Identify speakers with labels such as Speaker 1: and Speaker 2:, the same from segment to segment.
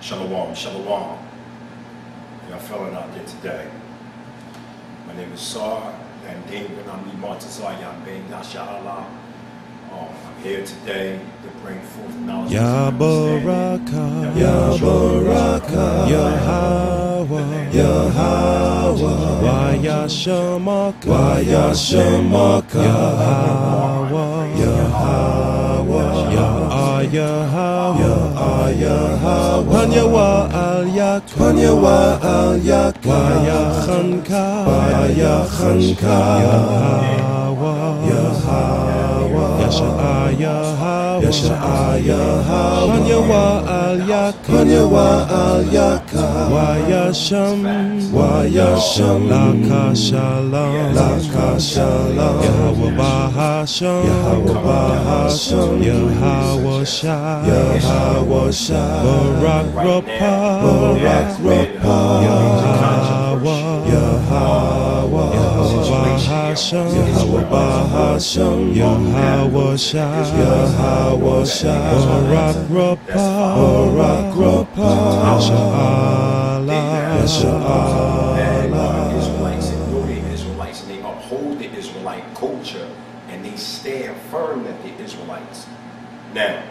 Speaker 1: Shalom, shalom. Y'all feeling out there today? My name is Sar, and David, I'm Martazar Yambeng, Yasha'Allah. I'm here today to bring forth knowledge.
Speaker 2: Ya Baraka, Ya Baraka, Ya Hawa, Ya Hawa, Waya Shamaka, Waya Shamaka, Ya Hawa, Ya Hawa, Ya Ayahawa, Ya Ayahawa, Panyawa Al-Yak, Panyawa Al-Yak, Waya Khanka, Waya Khanka, Ya Hawa, Ya Hawa, Yasha'Ayahawa, Yasha'Ayahawa, Panyawa Al-Yak, Panyawa Al-Yak, Wayasham, Wayasham, Laka Shalom, Laka Shalom, Yahweh Bahasham, Yahweh Bahasham, Yahweh Shah, Yahweh Shah, Barak Rapah, Barak Rapah, Yahweh, Yahweh, Yahweh Bahasham, Yahweh Bahasham, Yahweh Shah, Yahweh Shah, Barak Rapah, Barak Rapah, Yasha'Allah, Yasha'Allah.
Speaker 1: Israelites and know the Israelites, and they uphold the Israelite culture, and they stand firm that they're Israelites. Now,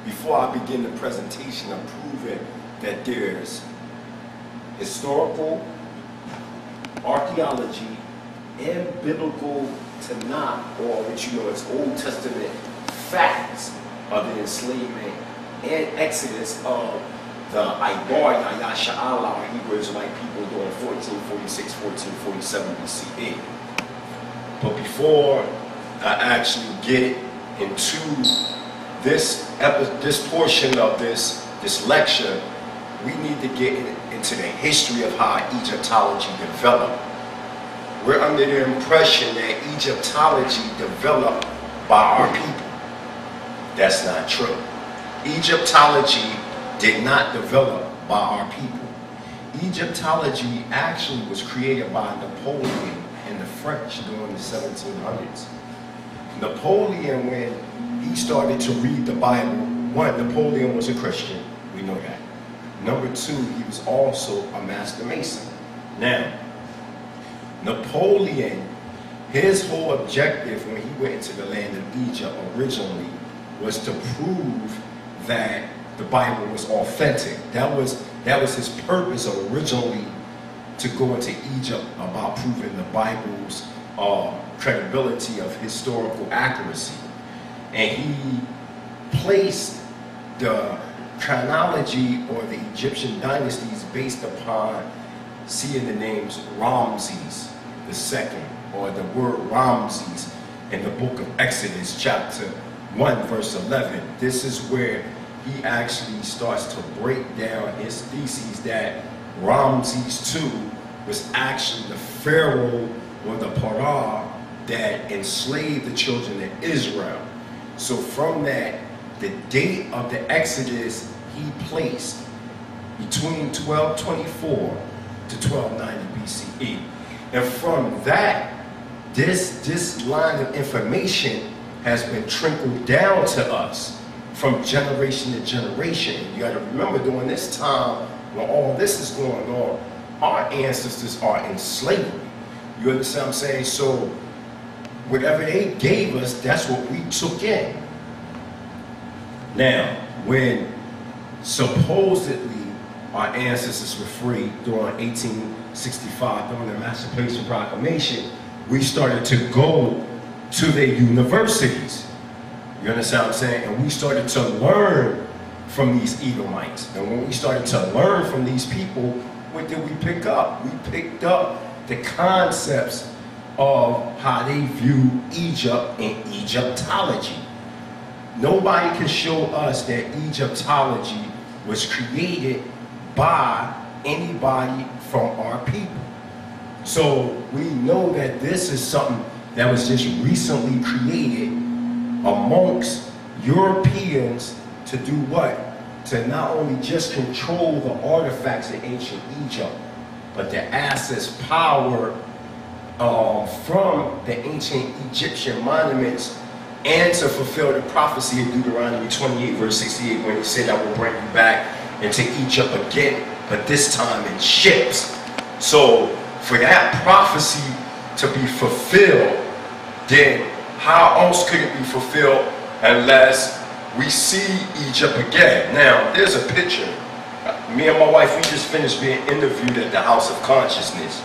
Speaker 1: before I begin the presentation, I'm proving that there's historical, archaeology, and biblical Tanakh, or what you know as Old Testament facts of the enslavement and exodus of the Ibar Yasha'Allah, or Hebrew Israelite people during 1446, 1447 BCE. But before I actually get into this portion of this lecture, we need to get into the history of how Egyptology developed. We're under the impression that Egyptology developed by our people. That's not true. Egyptology did not develop by our people. Egyptology actually was created by Napoleon and the French during the 1700s. Napoleon, when he started to read the Bible, one, Napoleon was a Christian, we know that. Number two, he was also a master mason. Now, Napoleon, his whole objective when he went into the land of Egypt originally was to prove that the Bible was authentic. That was his purpose originally, to go into Egypt about proving the Bible's credibility of historical accuracy. And he placed the chronology or the Egyptian dynasties based upon seeing the names Ramses II, or the word Ramses in the book of Exodus chapter 1 verse 11. This is where he actually starts to break down his thesis that Ramses II was actually the pharaoh or the Pharaoh that enslaved the children of Israel. So from that, the date of the Exodus he placed between 1224 to 1290 BCE. And from that, this line of information has been trickled down to us from generation to generation. You got to remember, during this time when all this is going on, our ancestors are in slavery. You understand what I'm saying? So whatever they gave us, that's what we took in. Now, when supposedly our ancestors were free during 1865, during the Emancipation Proclamation, we started to go to their universities. You understand what I'm saying? And we started to learn from these Edomites. And when we started to learn from these people, what did we pick up? We picked up the concepts of how they view Egypt and Egyptology. Nobody can show us that Egyptology was created by anybody from our people. So we know that this is something that was just recently created amongst Europeans to do what? To not only just control the artifacts in ancient Egypt, but to access power from the ancient Egyptian monuments, and to fulfill the prophecy of Deuteronomy 28 verse 68, when he said, I will bring you back into Egypt again, but this time in ships. So for that prophecy to be fulfilled, then how else could it be fulfilled unless we see Egypt again? Now, there's a picture. Me and my wife, we just finished being interviewed at the House of Consciousness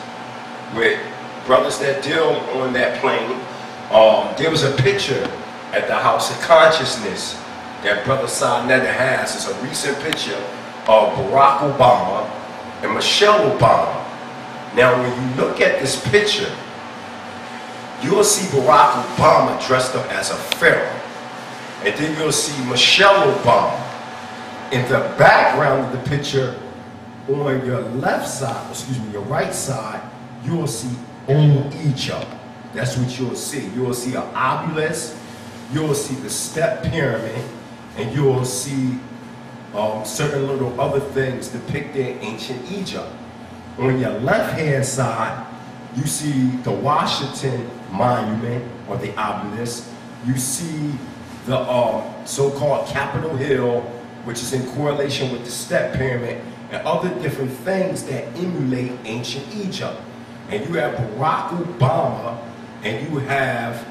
Speaker 1: with brothers that deal on that plane. There was a picture at the House of Consciousness that Brother Sarnetta has. It's a recent picture of Barack Obama and Michelle Obama. Now, when you look at this picture, you'll see Barack Obama dressed up as a pharaoh. And then you'll see Michelle Obama. In the background of the picture, on your left side, excuse me, your right side, you will see old Egypt. That's what you'll see. You will see an obelisk, you will see the step pyramid, and you will see certain little other things depicted in ancient Egypt. On your left-hand side, you see the Washington Monument, or the obelisk. You see the so-called Capitol Hill, which is in correlation with the step pyramid, and other different things that emulate ancient Egypt. And you have Barack Obama, and you have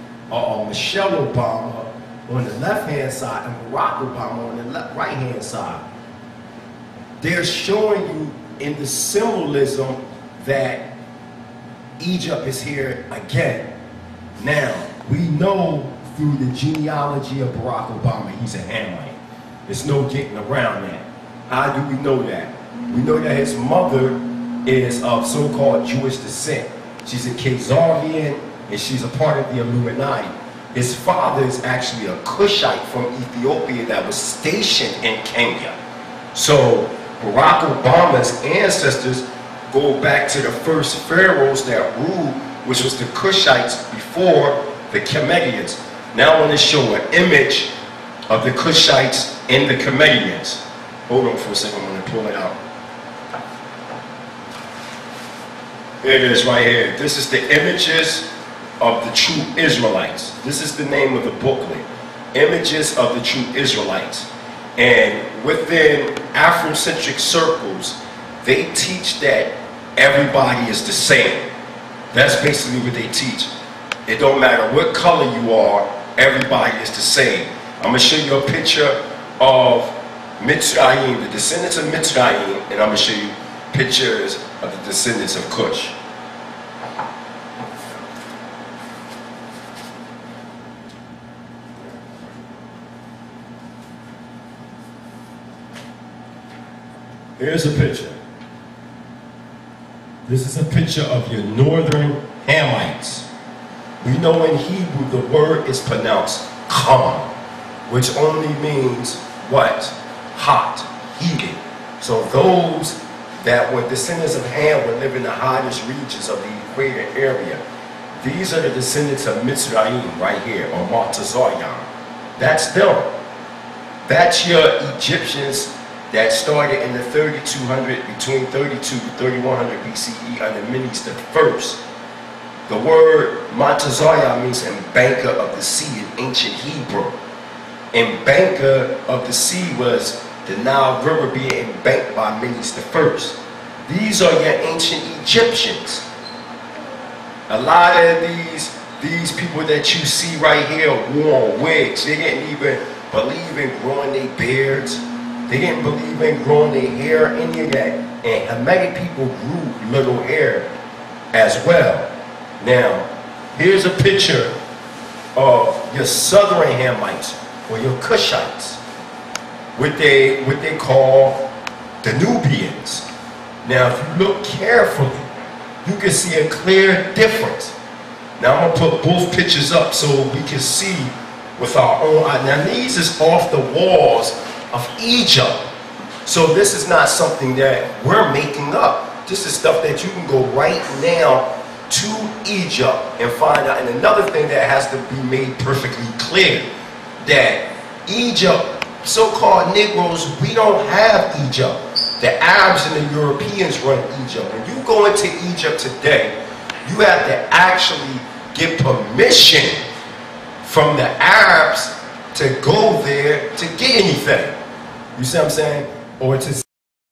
Speaker 1: Michelle Obama on the left-hand side, and Barack Obama on the right-hand side. They're showing you in the symbolism that Egypt is here again. Now, we know through the genealogy of Barack Obama, he's a Hamite. There's no getting around that. How do we know that? We know that his mother is of so-called Jewish descent. She's a Khazarian, and she's a part of the Illuminati. His father is actually a Cushite from Ethiopia that was stationed in Kenya. So Barack Obama's ancestors go back to the first pharaohs that ruled, which was the Cushites before the Comedians. Now I want to show an image of the Cushites and the Comedians. Hold on for a second, I'm going to pull it out. Here it is right here. This is the images of the true Israelites. This is the name of the booklet. Images of the true Israelites. And within Afrocentric circles, they teach that everybody is the same. That's basically what they teach. It don't matter what color you are, everybody is the same. I'm going to show you a picture of Mitzrayim, the descendants of Mitzrayim, and I'm going to show you pictures of the descendants of Cush. Here's a picture. This is a picture of your northern Hamites. We know in Hebrew the word is pronounced Kam, which only means what? Hot, heated. So those that were descendants of Ham would live in the hottest regions of the equator area. These are the descendants of Mitzrayim right here, or Matazayam. That's them. That's your Egyptians that started in the 3200, between 32 to 3100 BCE under Menes the First. The word Matazayah means embanker of the sea in ancient Hebrew. Embanker of the sea was the Nile River being embanked by Menes the First. These are your ancient Egyptians. A lot of these people that you see right here wore wigs. They didn't even believe in growing their beards. They didn't believe in growing their hair, any of that. And Hamitic people grew little hair as well. Now, here's a picture of your southern Hamites, or your Cushites, what they call the Nubians. Now, if you look carefully, you can see a clear difference. Now, I'm going to put both pictures up so we can see with our own eyes. Now, these is off the walls of Egypt. So this is not something that we're making up. This is stuff that you can go right now to Egypt and find out. And another thing that has to be made perfectly clear, that Egypt, so-called Negroes, we don't have Egypt. The Arabs and the Europeans run Egypt. When you go into Egypt today, you have to actually get permission from the Arabs to go there to get anything. You see what I'm saying? Or to